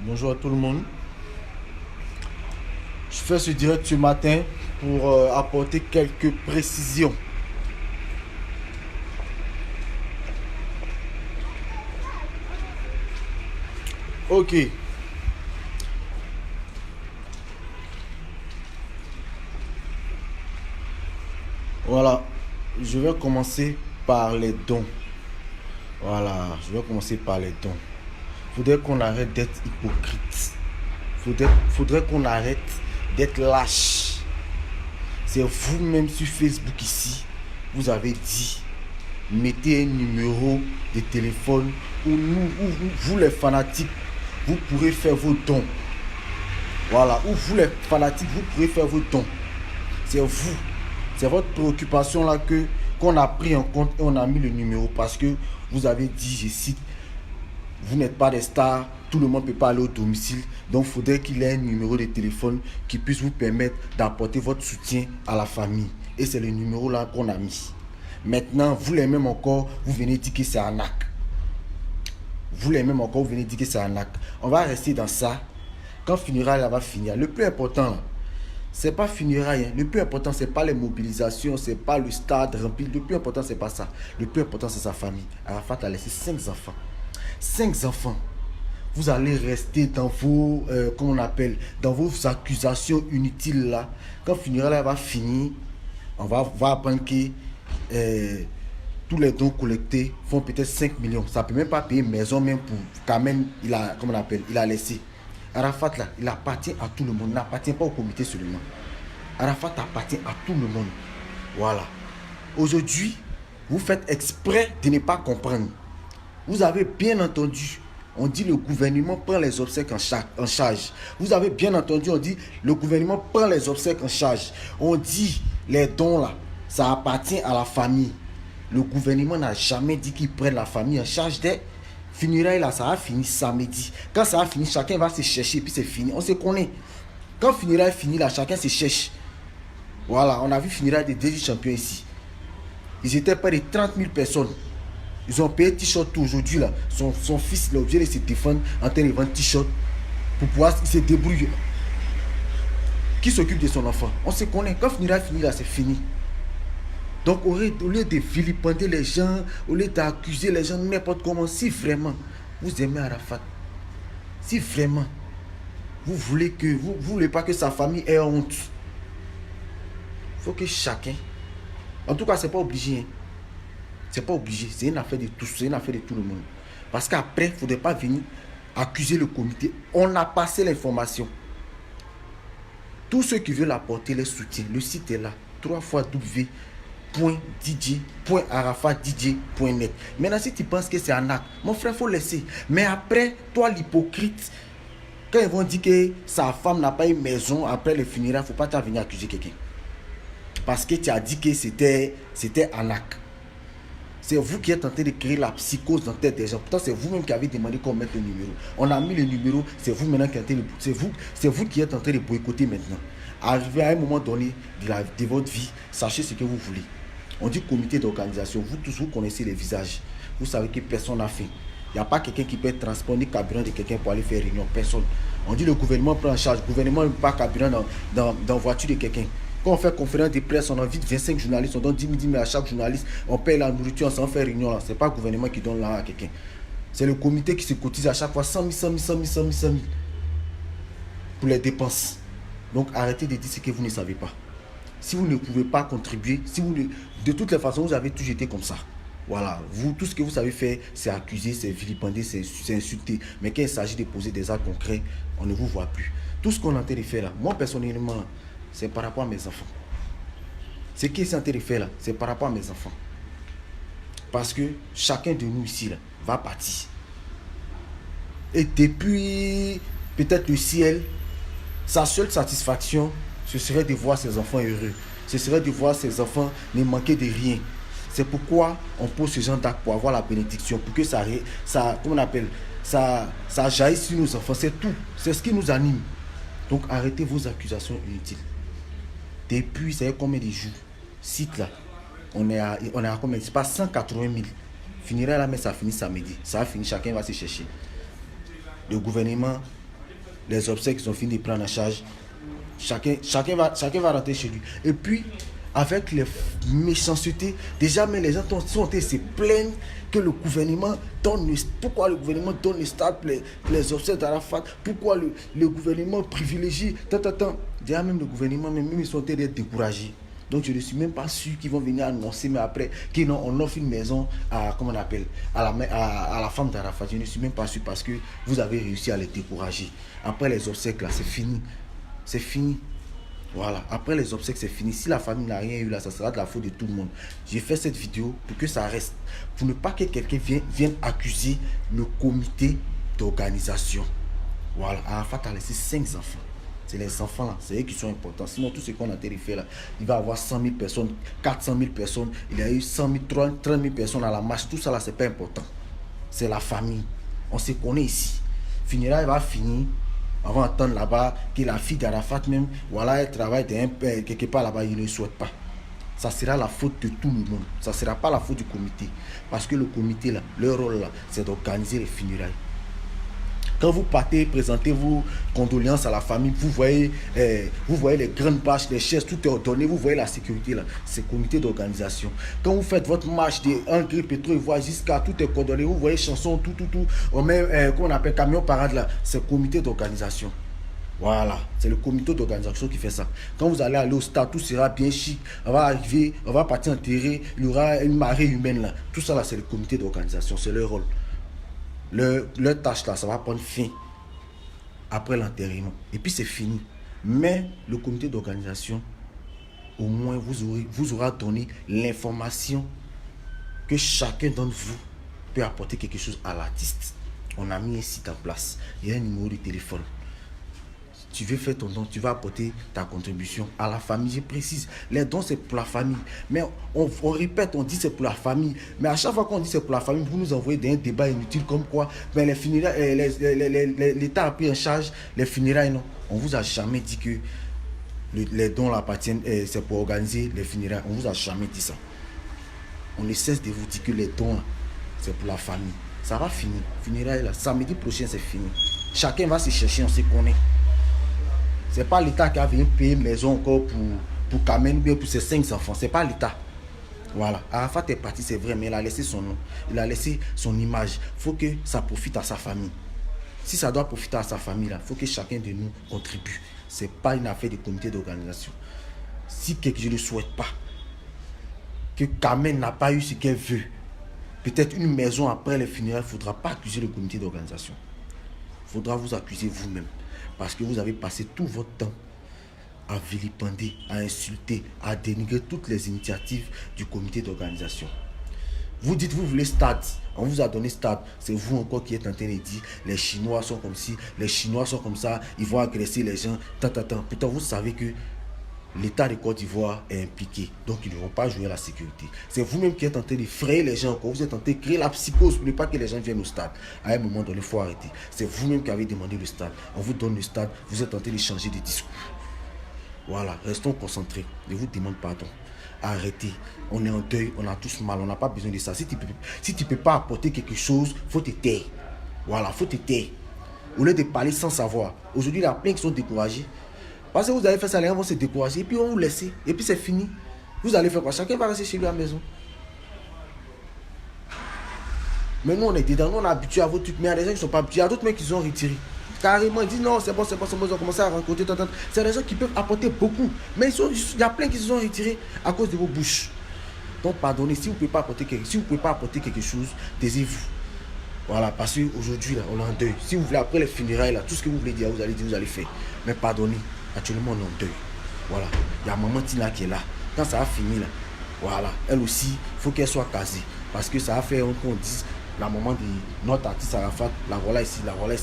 Bonjour à tout le monde. Je fais ce direct ce matin pour apporter quelques précisions. Ok. Voilà. Je vais commencer par les dons. Voilà. Je vais commencer par les dons. Faudrait qu'on arrête d'être hypocrite. Faudrait qu'on arrête d'être lâche. C'est vous-même sur Facebook ici. Vous avez dit, mettez un numéro de téléphone où vous les fanatiques, vous pourrez faire vos dons. Voilà, où vous les fanatiques, vous pourrez faire vos dons. C'est vous. C'est votre préoccupation là qu'on a pris en compte et on a mis le numéro parce que vous avez dit, je cite, vous n'êtes pas des stars, tout le monde ne peut pas aller au domicile. Donc il faudrait qu'il ait un numéro de téléphone qui puisse vous permettre d'apporter votre soutien à la famille. Et c'est le numéro là qu'on a mis. Maintenant, vous les mêmes encore, vous venez dire que c'est un arnaque. Vous les mêmes encore, vous venez dire que c'est un arnaque. On va rester dans ça. Quand funérailles là va finir, le plus important là, c'est pas funérailles. Hein. Le plus important, c'est pas les mobilisations, c'est pas le stade rempli. Le plus important, c'est pas ça. Le plus important, c'est sa famille. Arafat a laissé 5 enfants. 5 enfants. Vous allez rester dans vos, comment on appelle, dans vos accusations inutiles là. Quand funérailles là va finir, on va apprendre que tous les dons collectés font peut-être 5 millions. Ça ne peut même pas payer une maison même pour quand même, il a, comment on appelle, il a laissé. Arafat là, il appartient à tout le monde, il n'appartient pas au comité seulement. Arafat appartient à tout le monde. Voilà. Aujourd'hui, vous faites exprès de ne pas comprendre. Vous avez bien entendu, on dit le gouvernement prend les obsèques en charge. Vous avez bien entendu, on dit le gouvernement prend les obsèques en charge. On dit les dons là, ça appartient à la famille. Le gouvernement n'a jamais dit qu'il prenne la famille en charge des funérailles là, ça a fini samedi. Quand ça a fini, chacun va se chercher et puis c'est fini. On se connaît. Quand funérailles fini là, chacun se cherche. Voilà, on a vu funérailles des 18 champions ici. Ils étaient près de 30 000 personnes. Ils ont payé t-shirt tout aujourd'hui là. Son fils, il est obligé de se défendre en train de vendre t-shirt pour pouvoir se débrouiller. Qui s'occupe de son enfant? On se connaît. Quand funérailles fini là, c'est fini. Donc au lieu de vilipender les gens, au lieu d'accuser les gens n'importe comment, si vraiment vous aimez Arafat, si vraiment vous voulez que vous voulez pas que sa famille ait honte, il faut que chacun, en tout cas c'est pas obligé, hein. C'est pas obligé, c'est une affaire de tous, c'est une affaire de tout le monde. Parce qu'après, il ne faudrait pas venir accuser le comité. On a passé l'information. Tous ceux qui veulent apporter les soutiens, le site est là, 3 fois www.dj.arafatdj.net. Maintenant, si tu penses que c'est un acte, mon frère, il faut laisser. Mais après, toi, l'hypocrite, quand ils vont dire que sa femme n'a pas une maison après le funérailles, il ne faut pas venir accuser quelqu'un. Parce que tu as dit que c'était un acte. C'est vous qui êtes en train de créer la psychose dans la tête des gens. Pourtant, c'est vous-même qui avez demandé qu'on mette le numéro. On a mis le numéro, c'est vous maintenant qui êtes en train de, c'est vous qui êtes en train de boycotter maintenant. Arrivé à un moment donné de votre vie, sachez ce que vous voulez. On dit comité d'organisation. Vous tous, vous connaissez les visages. Vous savez que personne n'a fait. Il n'y a pas quelqu'un qui peut transporter le carburant de quelqu'un pour aller faire réunion. Personne. On dit le gouvernement prend en charge. Le gouvernement ne pas carburant dans la voiture de quelqu'un. Quand on fait conférence de presse, on invite 25 journalistes, on donne 10 000 à chaque journaliste, on paye la nourriture, on s'en fait réunion là. Ce n'est pas le gouvernement qui donne là à quelqu'un. C'est le comité qui se cotise à chaque fois 100 000, 100 000, 100 000, 100 000, 100 000 pour les dépenses. Donc arrêtez de dire ce que vous ne savez pas. Si vous ne pouvez pas contribuer, si vous ne... de toutes les façons, vous avez toujours été comme ça. Voilà, vous, tout ce que vous savez faire, c'est accuser, c'est vilipender, c'est insulter. Mais quand il s'agit de poser des actes concrets, on ne vous voit plus. Tout ce qu'on est en train de faire là, moi personnellement, c'est par rapport à mes enfants. Ce qui est en train de faire là, c'est par rapport à mes enfants. Parce que chacun de nous ici là, va partir. Et depuis peut-être le ciel, sa seule satisfaction, ce serait de voir ses enfants heureux. Ce serait de voir ses enfants ne manquer de rien. C'est pourquoi on pose ce genre d'acte pour avoir la bénédiction, pour que ça comment on appelle, ça jaillisse sur nos enfants. C'est tout. C'est ce qui nous anime. Donc arrêtez vos accusations inutiles. Depuis, ça y est combien de jours? Site là, on est à combien? C'est pas 180 000. Finirait là, mais ça finit samedi. Ça a fini, chacun va se chercher. Le gouvernement les obsèques sont finis de prendre en charge. Chacun va rentrer chez lui. Et puis, avec les méchancetés, déjà, mais les gens sont en train de se plaindre que le gouvernement donne, pourquoi le gouvernement donne les stades, les obsèques d'Arafat, pourquoi le gouvernement privilégie, déjà même le gouvernement, même ils sont en train d'être découragés. Donc je ne suis même pas sûr qu'ils vont venir annoncer, mais après, qu'on offre une maison à, comment on appelle, à la femme d'Arafat. Je ne suis même pas sûr parce que vous avez réussi à les décourager. Après les obsèques, là, c'est fini. C'est fini. Voilà, après les obsèques, c'est fini. Si la famille n'a rien eu là, ça sera de la faute de tout le monde. J'ai fait cette vidéo pour que ça reste. Pour ne pas que quelqu'un vienne accuser le comité d'organisation. Voilà, Arafat a laissé 5 enfants. C'est les enfants là, c'est eux qui sont importants. Sinon, tout ce qu'on a fait là, il va avoir 100 000 personnes, 400 000 personnes. Il y a eu 100 000, 30 000 personnes à la marche. Tout ça là, c'est pas important. C'est la famille. On se connaît ici. Finira, il va finir. On va entendre là-bas que la fille d'Arafat même, voilà, elle travaille quelque part là-bas, il ne le souhaite pas. Ça sera la faute de tout le monde. Ça ne sera pas la faute du comité. Parce que le comité là, leur rôle là, c'est d'organiser les funérailles. Quand vous partez, présentez vos condoléances à la famille, vous voyez les grandes bâches, les chaises, tout est ordonné, vous voyez la sécurité là, c'est le comité d'organisation. Quand vous faites votre marche de Angers, Pétro-Ivoire jusqu'à tout est coordonné, vous voyez chansons, tout, on met, qu'on appelle camion parade là, c'est le comité d'organisation. Voilà, c'est le comité d'organisation qui fait ça. Quand vous allez au stade, tout sera bien chic, on va arriver, on va partir en terrain, il y aura une marée humaine là. Tout ça là, c'est le comité d'organisation, c'est leur rôle. Leur tâche là, ça va prendre fin après l'enterrement. Et puis c'est fini. Mais le comité d'organisation, au moins vous aura donné l'information que chacun d'entre vous peut apporter quelque chose à l'artiste. On a mis un site en place. Il y a un numéro de téléphone. Tu veux faire ton don, tu vas apporter ta contribution à la famille. Je précise, les dons c'est pour la famille. Mais on répète, on dit c'est pour la famille. Mais à chaque fois qu'on dit c'est pour la famille, vous nous envoyez des débats inutiles comme quoi les funérailles, l'État a pris en charge les funérailles. Non, on vous a jamais dit que les dons appartiennent, c'est pour organiser les funérailles. On vous a jamais dit ça. On ne cesse de vous dire que les dons c'est pour la famille. Ça va finir. Funérailles là, samedi prochain c'est fini. Chacun va se chercher, on se connaît. C'est pas l'État qui a venu payer une maison encore pour Kamen, bien pour ses 5 enfants. C'est pas l'État. Voilà. Arafat est parti, c'est vrai, mais il a laissé son nom. Il a laissé son image. Il faut que ça profite à sa famille. Si ça doit profiter à sa famille, il faut que chacun de nous contribue. Ce n'est pas une affaire de comité d'organisation. Si je ne souhaite pas que Kamen n'a pas eu ce qu'elle veut, peut-être une maison après les funérailles, il ne faudra pas accuser le comité d'organisation. Il faudra vous accuser vous-même. Parce que vous avez passé tout votre temps à vilipender, à insulter, à dénigrer toutes les initiatives du comité d'organisation. Vous dites, vous voulez stade. On vous a donné stade. C'est vous encore qui êtes en train de dire, les Chinois sont comme ci, les Chinois sont comme ça, ils vont agresser les gens. Pourtant, vous savez que l'État de Côte d'Ivoire est impliqué. Donc, ils ne vont pas jouer à la sécurité. C'est vous-même qui êtes en train de frayer les gens encore. Vous êtes en train de créer la psychose pour ne pas que les gens viennent au stade. À un moment donné, il faut arrêter. C'est vous-même qui avez demandé le stade. On vous donne le stade. Vous êtes en train de changer de discours. Voilà, restons concentrés. Je vous demande pardon. Arrêtez. On est en deuil. On a tous mal. On n'a pas besoin de ça. Si tu ne peux pas apporter quelque chose, il faut te taire. Voilà, il faut te taire. Au lieu de parler sans savoir. Aujourd'hui, il y a plein qui sont découragés. Parce que vous allez faire ça, les gens vont se décourager, et puis on va vous laisser, et puis c'est fini. Vous allez faire quoi? Chacun va rester chez lui à la maison. Mais nous, on est dedans, nous, on est habitués à vos trucs, mais il y a des gens qui ne sont pas habitués. Il y a d'autres mecs qui se sont retirés. Carrément, ils disent non, c'est bon, ils ont commencé à rencontrer. C'est des gens qui peuvent apporter beaucoup. Mais il y a plein qui se sont retirés à cause de vos bouches. Donc, pardonnez, si vous ne pouvez pas apporter quelque chose, taisez-vous. Voilà, parce qu'aujourd'hui, là, on est en deuil. Si vous voulez, après les funérailles, là, tout ce que vous voulez dire, vous allez faire. Mais pardonnez. Actuellement, on est en deuil. Voilà. Il y a maman Tina qui est là. Quand ça a fini, là, voilà. Elle aussi, il faut qu'elle soit casée. Parce que ça a fait qu'on dise, la maman de notre artiste Arafat, la voilà ici,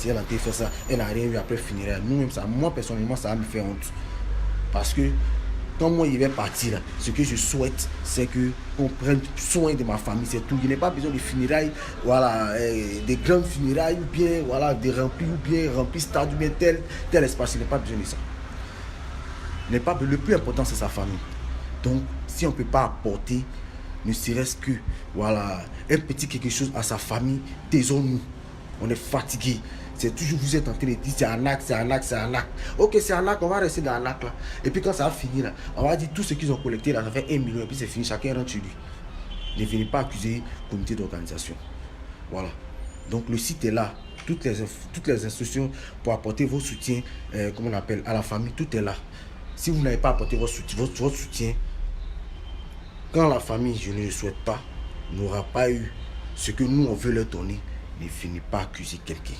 elle a été fait ça. Elle n'a rien eu après finir. Nous-mêmes, moi, personnellement, ça va me faire honte. Parce que, quand moi, il vais partir, là, ce que je souhaite, c'est qu'on prenne soin de ma famille, c'est tout. Il n'y a pas besoin de funérailles, voilà, des grandes funérailles, ou bien, voilà, des remplis, ou bien remplis stade, ou bien tel espace. Il n'y a pas besoin de ça. Le plus important, c'est sa famille. Donc, si on ne peut pas apporter, ne serait-ce que, voilà, un petit quelque chose à sa famille, taisons-nous. On est fatigué. c'est toujours vous êtes en train de dire c'est arnaque, c'est arnaque, c'est arnaque. Ok, c'est arnaque, on va rester dans l'arnaque là. Et puis quand ça va finir là, on va dire tout ce qu'ils ont collecté là, ça fait 1 million et puis c'est fini, chacun rentre chez lui. Ne venez pas accuser le comité d'organisation. Voilà. Donc le site est là. Toutes les instructions pour apporter vos soutiens, comment on appelle, à la famille, tout est là. Si vous n'avez pas apporté votre soutien, quand la famille, je ne le souhaite pas, n'aura pas eu ce que nous on veut leur donner, ne finit pas accuser quelqu'un.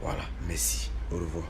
Voilà, merci, au revoir.